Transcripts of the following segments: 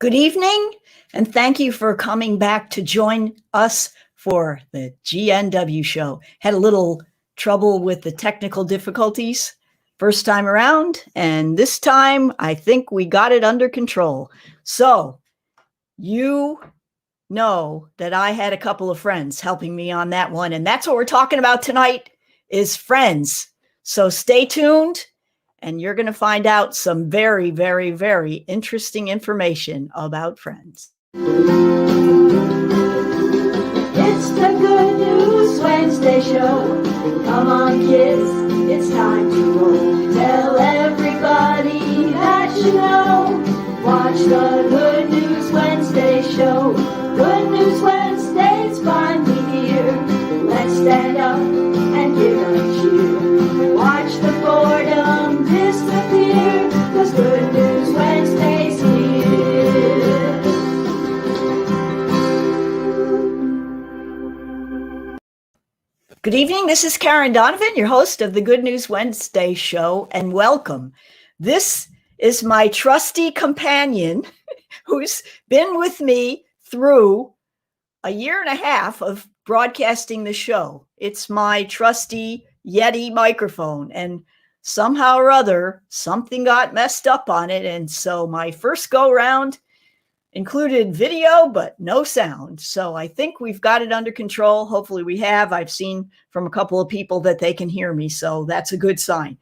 Good evening, and thank you for coming back to join us for the GNW show. Had a little trouble with the technical difficulties first time around, and this time I think we got it under control. So you know that I had a couple of friends helping me on that one, and that's what we're talking about tonight is friends. So stay tuned. And you're going to find out some very, very, very interesting information about friends. It's the Good News Wednesday show. Come on, kids, it's time to roll. Tell everybody that you know. Watch the Good News Wednesday show. Good News Wednesday's finally here. Let's stand up and give a cheer. Watch the boredom disappear, 'cause Good News Wednesday's here. Good evening. This is Karen Donovan, your host of the Good News Wednesday show, and welcome. This is my trusty companion who's been with me through a year and a half of broadcasting the show. It's my trusty Yeti microphone, and somehow or other, something got messed up on it. And so my first go round included video, but no sound. So I think we've got it under control. Hopefully we have. I've seen from a couple of people that they can hear me. So that's a good sign.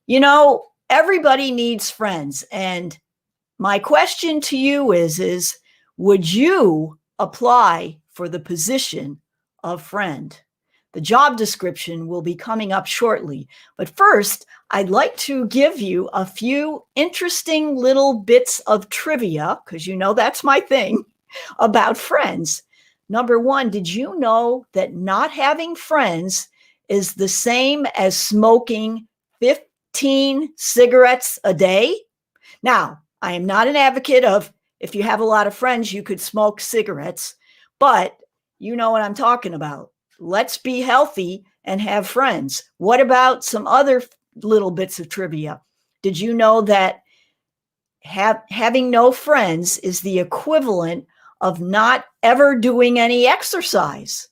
You know, everybody needs friends. And my question to you is would you apply for the position of friend? The job description will be coming up shortly. But first, I'd like to give you a few interesting little bits of trivia, because you know that's my thing, about friends. Number one, did you know that not having friends is the same as smoking 15 cigarettes a day? Now, I am not an advocate of if you have a lot of friends, you could smoke cigarettes, but you know what I'm talking about. Let's be healthy and have friends. What about some other little bits of trivia? Did you know that having no friends is the equivalent of not ever doing any exercise,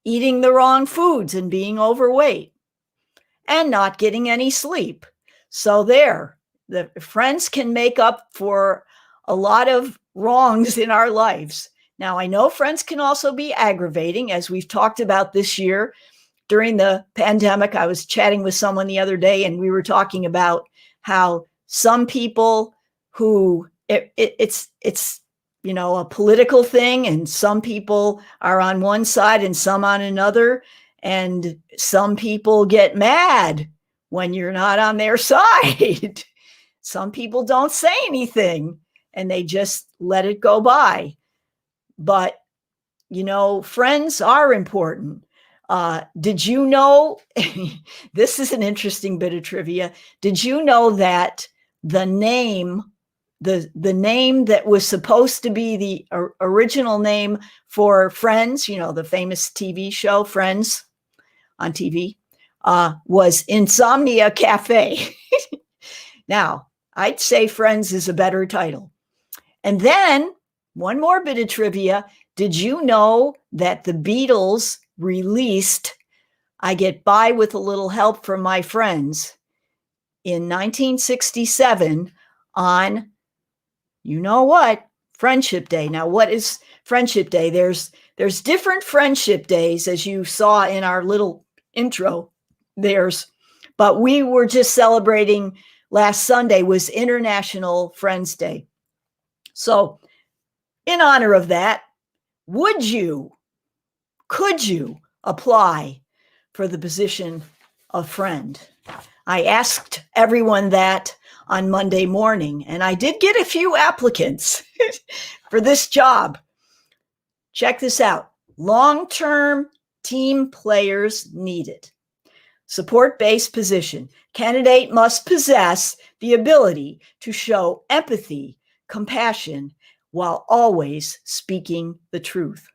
eating the wrong foods and being overweight, and not getting any sleep? So the friends can make up for a lot of wrongs in our lives. Now, I know friends can also be aggravating, as we've talked about this year. During the pandemic, I was chatting with someone the other day, and we were talking about how some people who it's you know, a political thing, and some people are on one side and some on another, and some people get mad when you're not on their side. Some people don't say anything and they just let it go by. But, you know, friends are important. Did you know, this is an interesting bit of trivia. Did you know that the name that was supposed to be the original name for Friends, you know, the famous TV show Friends on TV, was Insomnia Cafe? Now, I'd say Friends is a better title. And then one more bit of trivia. Did you know that the Beatles released I Get By With a Little Help from My Friends in 1967 on, you know what, Friendship Day? Now, what is Friendship Day? There's different Friendship Days, as you saw in our little intro. But we were just celebrating last Sunday was International Friends Day. So in honor of that, could you apply for the position of friend? I asked everyone that on Monday morning, and I did get a few applicants for this job. Check this out. Long-term team players needed. Support-based position. Candidate must possess the ability to show empathy, compassion, while always speaking the truth.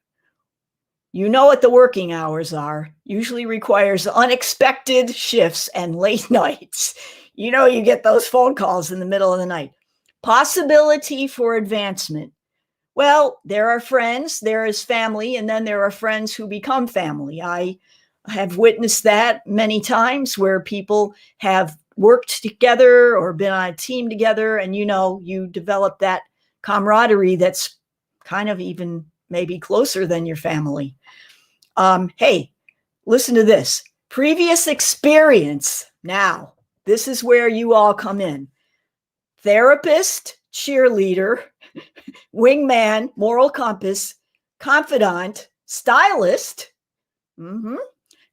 You know what the working hours are. Usually requires unexpected shifts and late nights. You know, you get those phone calls in the middle of the night. Possibility for advancement. Well, there are friends, there is family, and then there are friends who become family. I have witnessed that many times where people have worked together or been on a team together, and you develop that camaraderie that's kind of even maybe closer than your family. Hey, listen to this. Previous experience. Now, this is where you all come in. Therapist, cheerleader, wingman, moral compass, confidant, stylist,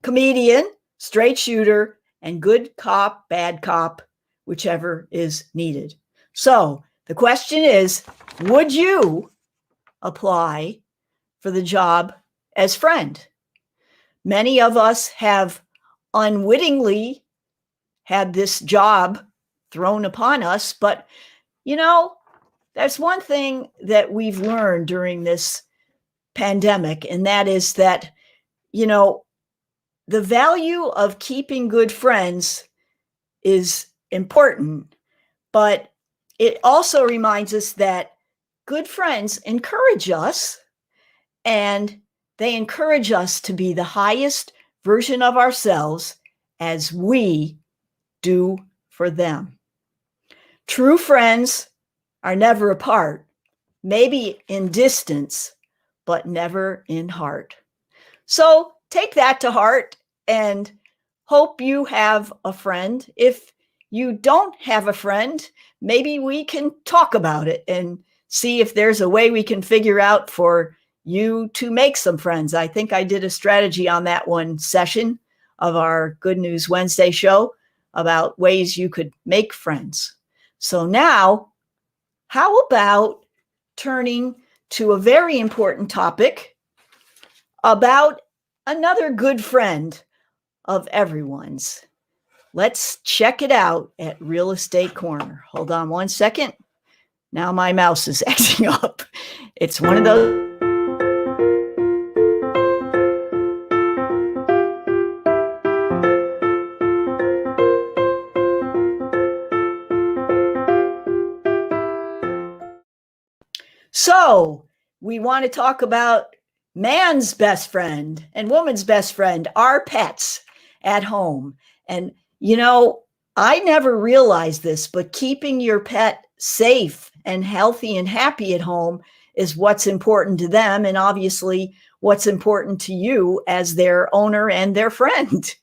comedian, straight shooter, and good cop, bad cop, whichever is needed. So the question is, would you apply for the job as friend? Many of us have unwittingly had this job thrown upon us, but that's one thing that we've learned during this pandemic, and that is that, the value of keeping good friends is important, but it also reminds us that good friends encourage us, and they encourage us to be the highest version of ourselves as we do for them. True friends are never apart, maybe in distance, but never in heart. So take that to heart and hope you have a friend. If you don't have a friend, maybe we can talk about it and see if there's a way we can figure out for you to make some friends. I think I did a strategy on that one session of our Good News Wednesday show about ways you could make friends. So now, how about turning to a very important topic about another good friend of everyone's? Let's check it out at Real Estate Corner. Hold on one second. Now my mouse is acting up. It's one of those. So we want to talk about man's best friend and woman's best friend, our pets at home. And, I never realized this, but keeping your pet safe and healthy and happy at home is what's important to them. And obviously what's important to you as their owner and their friend.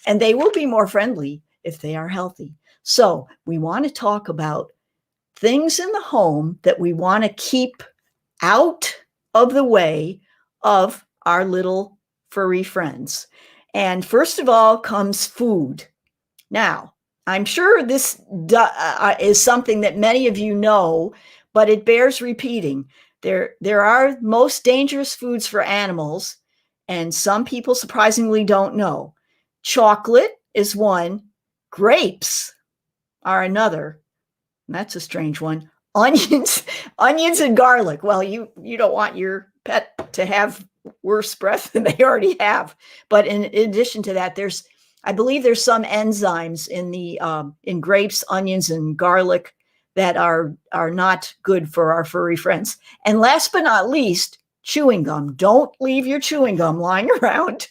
And they will be more friendly if they are healthy. So we want to talk about things in the home that we want to keep out of the way of our little furry friends. And first of all comes food. Now, I'm sure this is something that many of you know, but it bears repeating. There are most dangerous foods for animals, and some people surprisingly don't know. Chocolate is one. Grapes are another. That's a strange one. Onions and garlic. Well, you don't want your pet to have worse breath than they already have. But in addition to that, I believe there's some enzymes in grapes, onions, and garlic that are not good for our furry friends. And last but not least, chewing gum. Don't leave your chewing gum lying around,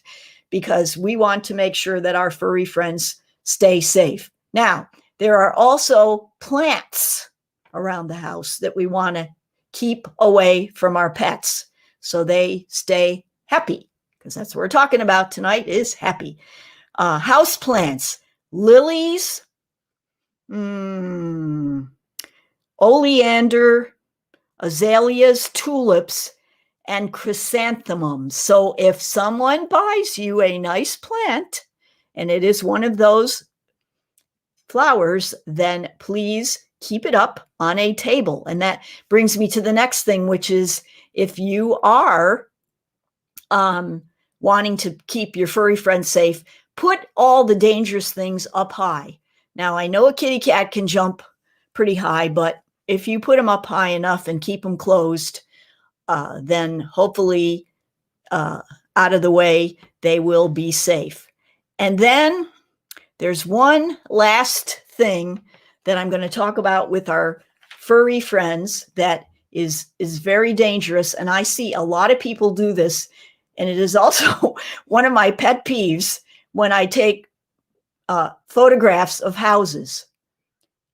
because we want to make sure that our furry friends stay safe. Now, there are also plants around the house that we want to keep away from our pets so they stay happy, because that's what we're talking about tonight is happy. House plants, lilies, oleander, azaleas, tulips, and chrysanthemums. So if someone buys you a nice plant and it is one of those flowers, then please keep it up on a table. And that brings me to the next thing, which is if you are wanting to keep your furry friends safe, put all the dangerous things up high. Now, I know a kitty cat can jump pretty high, but if you put them up high enough and keep them closed, then hopefully out of the way, they will be safe. And then there's one last thing that I'm going to talk about with our furry friends that is very dangerous. And I see a lot of people do this. And it is also one of my pet peeves when I take photographs of houses.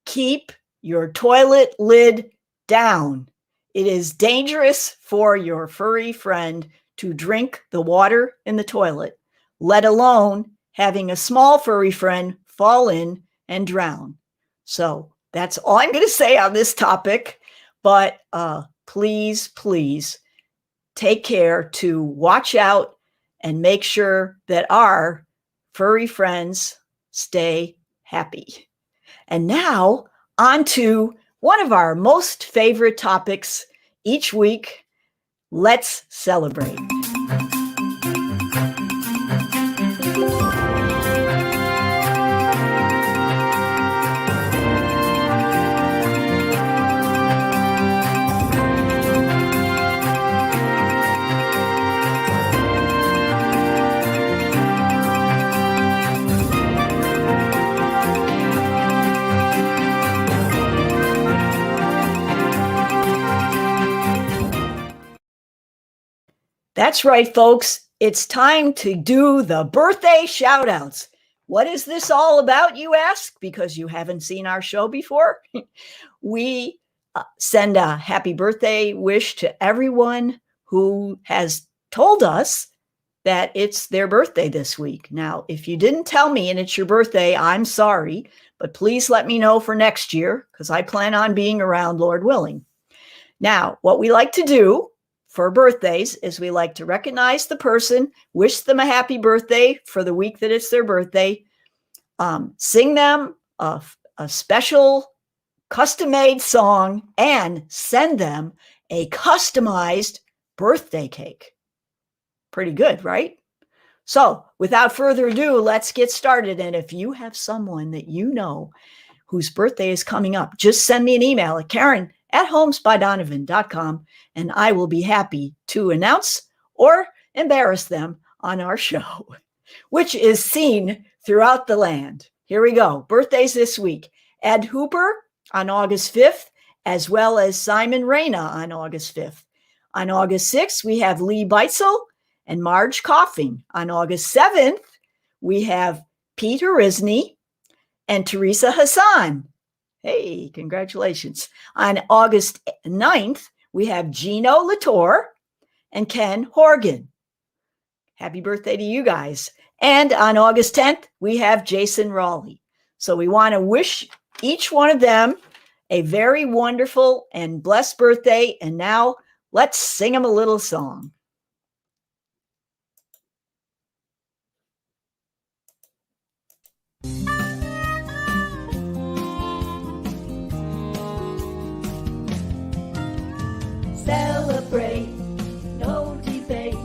Keep your toilet lid down. It is dangerous for your furry friend to drink the water in the toilet, let alone having a small furry friend fall in and drown. So that's all I'm going to say on this topic. But please, please take care to watch out and make sure that our furry friends stay happy. And now on to one of our most favorite topics each week. Let's celebrate. That's right, folks. It's time to do the birthday shout-outs. What is this all about, you ask? Because you haven't seen our show before. We send a happy birthday wish to everyone who has told us that it's their birthday this week. Now, if you didn't tell me and it's your birthday, I'm sorry, but please let me know for next year because I plan on being around, Lord willing. Now, what we like to do for birthdays is we like to recognize the person, wish them a happy birthday for the week that it's their birthday, sing them a special custom-made song, and send them a customized birthday cake. Pretty good, right? So without further ado, let's get started. And if you have someone that you know whose birthday is coming up, just send me an email at Karen@homesbydonovan.com, and I will be happy to announce or embarrass them on our show, which is seen throughout the land. Here we go. Birthdays this week. Ed Hooper on August 5th, as well as Simon Reyna on August 5th. On August 6th, we have Lee Beitzel and Marge Coughing. On August 7th, we have Pete Arisney and Teresa Hassan. Hey, congratulations. On August 9th, we have Gino Latour and Ken Horgan. Happy birthday to you guys. And on August 10th, we have Jason Raleigh. So we want to wish each one of them a very wonderful and blessed birthday. And now let's sing them a little song. Celebrate, no debate.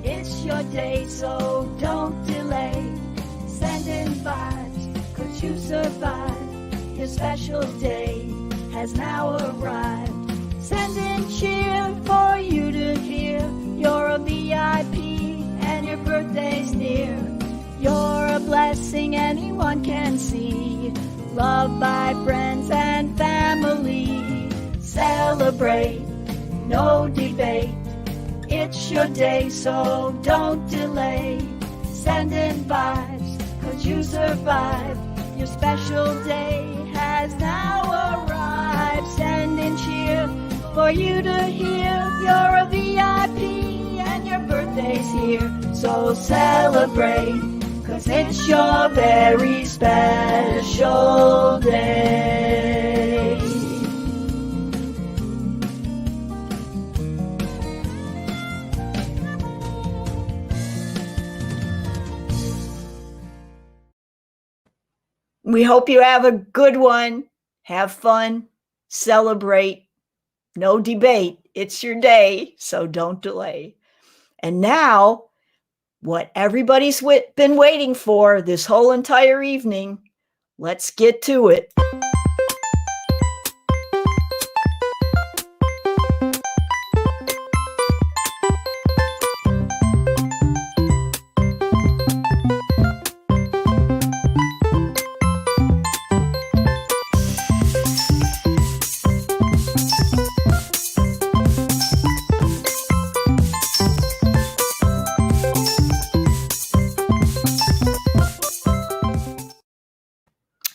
It's your day, so don't delay. Send invites, 'cause you survived. Your special day has now arrived. Send in cheer for you to hear. You're a VIP and your birthday's near. You're a blessing anyone can see. Loved by friends and family. Celebrate, no debate. It's your day, so don't delay. Send invites, 'cause you survived. Your special day has now arrived. Send in cheer for you to hear. You're a VIP and your birthday's here. So celebrate, 'cause it's your very special day. We hope you have a good one. Have fun. Celebrate. No debate. It's your day, so don't delay. And now, what everybody's been waiting for this whole entire evening, let's get to it.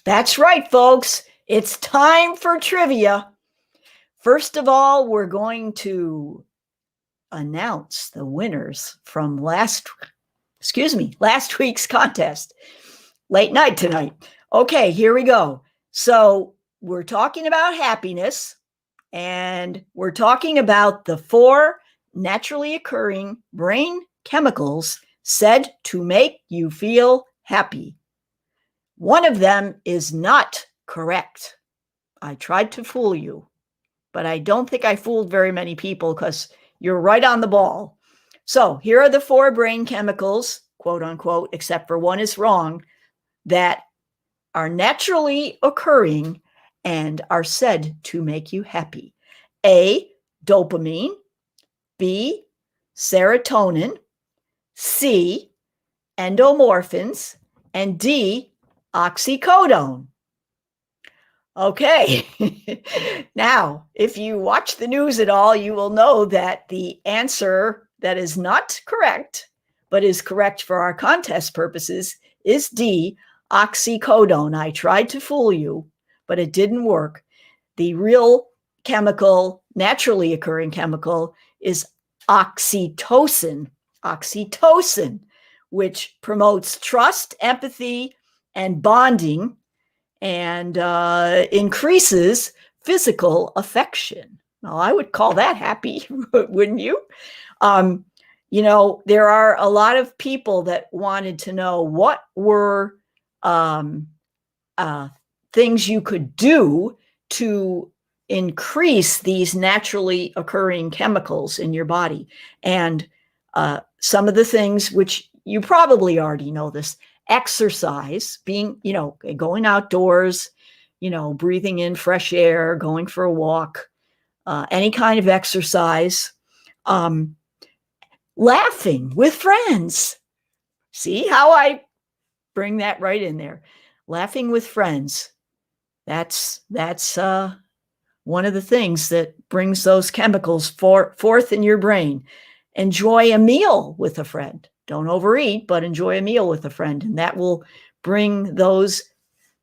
That's right, folks. It's time for trivia. First of all, we're going to announce the winners from last week's contest. Late night tonight. Okay, here we go. So we're talking about happiness, and we're talking about the 4 naturally occurring brain chemicals said to make you feel happy. One of them is not correct. I tried to fool you, but I don't think I fooled very many people because you're right on the ball. So here are the 4 brain chemicals, quote unquote, except for one is wrong, that are naturally occurring and are said to make you happy. A, dopamine. B, serotonin. C, endomorphins. And D, oxycodone. Okay. Now, if you watch the news at all, you will know that the answer that is not correct, but is correct for our contest purposes, is D, oxycodone. I tried to fool you, but it didn't work. The real chemical, naturally occurring chemical, is oxytocin. Oxytocin, which promotes trust, empathy, and bonding, and increases physical affection. Well, I would call that happy, wouldn't you? There are a lot of people that wanted to know what were things you could do to increase these naturally occurring chemicals in your body. And some of the things, which you probably already know this, exercise, being, going outdoors, breathing in fresh air, going for a walk, any kind of exercise, laughing with friends. See how I bring that right in there? Laughing with friends. That's one of the things that brings those chemicals forth in your brain. Enjoy a meal with a friend. Don't overeat, but enjoy a meal with a friend, and that will bring those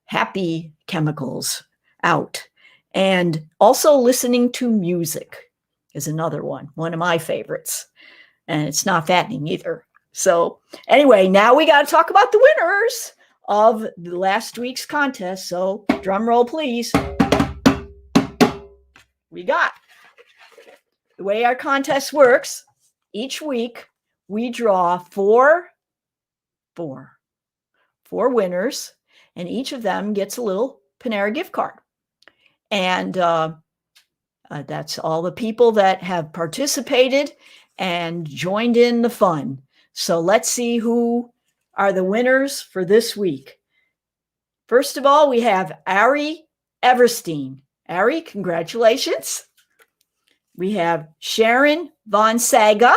happy chemicals out. And also listening to music is another one of my favorites. And it's not fattening either. So anyway, now we got to talk about the winners of the last week's contest. So drum roll, please. We got, the way our contest works, each week we draw four winners, and each of them gets a little Panera gift card. And that's all the people that have participated and joined in the fun. So let's see who are the winners for this week. First of all, we have Ari Everstein. Ari, congratulations. We have Sharon Von Saga.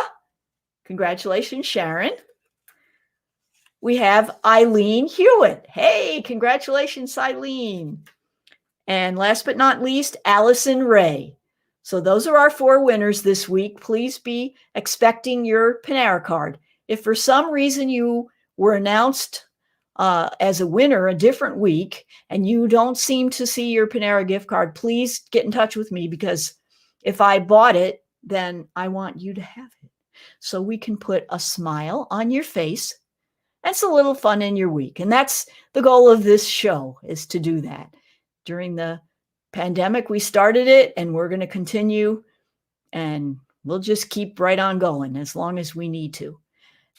Congratulations, Sharon. We have Eileen Hewitt. Hey, congratulations, Eileen. And last but not least, Allison Ray. So those are our 4 winners this week. Please be expecting your Panera card. If for some reason you were announced as a winner a different week and you don't seem to see your Panera gift card, please get in touch with me, because if I bought it, then I want you to have it so we can put a smile on your face. That's a little fun in your week. And that's the goal of this show, is to do that. During the pandemic, we started it, and we're going to continue, and we'll just keep right on going as long as we need to.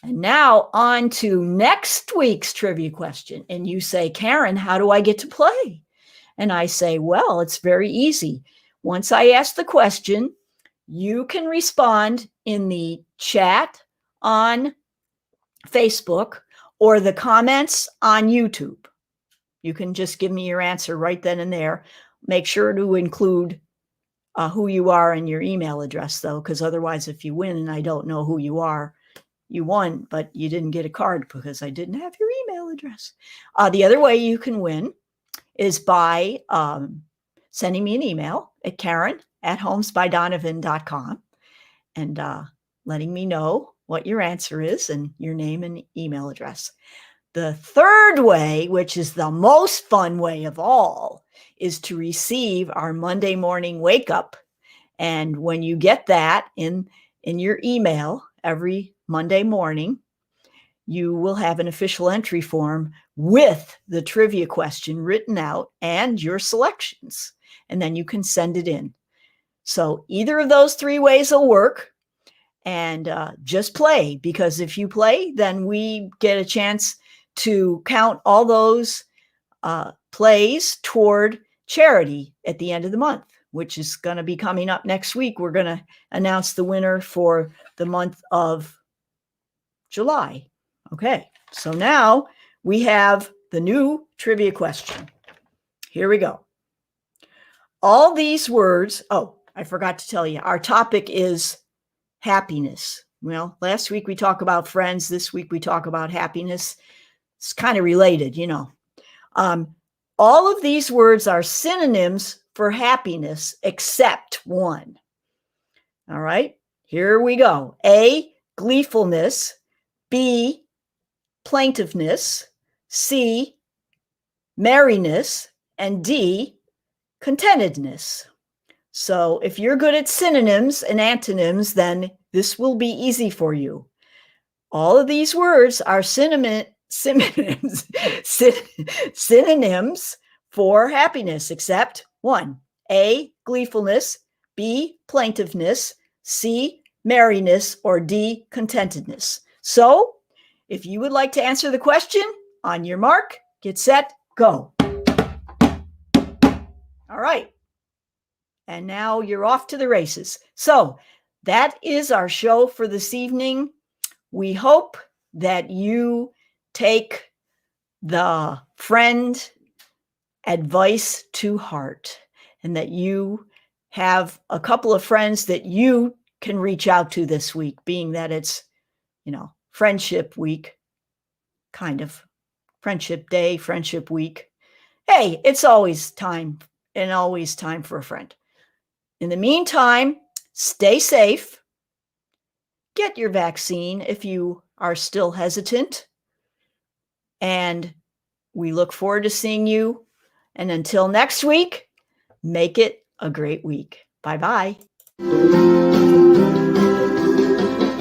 And now on to next week's trivia question. And you say, Karen, how do I get to play? And I say, well, it's very easy. Once I ask the question, you can respond in the chat on Facebook or the comments on YouTube. You can just give me your answer right then and there. Make sure to include who you are and your email address, though, because otherwise, if you win and I don't know who you are, you won, but you didn't get a card because I didn't have your email address. The other way you can win is by sending me an email at Karen@homesbydonovan.com and letting me know what your answer is and your name and email address. The third way, which is the most fun way of all, is to receive our Monday morning wake up. And when you get that in your email every Monday morning, you will have an official entry form with the trivia question written out and your selections. And then you can send it in. So either of those three ways will work. And just play, because if you play, then we get a chance to count all those plays toward charity at the end of the month, which is going to be coming up next week. We're going to announce the winner for the month of July. Okay, so now we have the new trivia question. Here we go. All these words, oh, I forgot to tell you, our topic is happiness. Well, last week we talked about friends. This week we talk about happiness. It's kind of related, you know. All of these words are synonyms for happiness except one. All right, here we go. A, gleefulness. B, plaintiveness. C, merriness. And D, contentedness. So if you're good at synonyms and antonyms, then this will be easy for you. All of these words are synonyms for happiness, except one. A, gleefulness. B, plaintiveness. C, merriness. Or D, contentedness. So if you would like to answer the question, on your mark, get set, go. All right. And now you're off to the races. So that is our show for this evening. We hope that you take the friend advice to heart and that you have a couple of friends that you can reach out to this week, being that it's, you know, friendship week, kind of friendship day, friendship week. Hey, it's always time for a friend. In the meantime, stay safe. Get your vaccine if you are still hesitant. And we look forward to seeing you. And until next week, make it a great week. Bye-bye.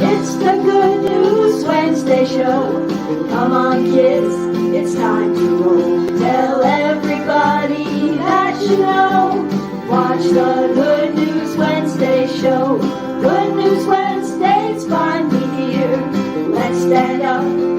It's the Good News Wednesday show. Come on, kids, it's time to roll. Tell everybody that you know. Watch the Good News Wednesday show. Good News Wednesday's finally here. Let's stand up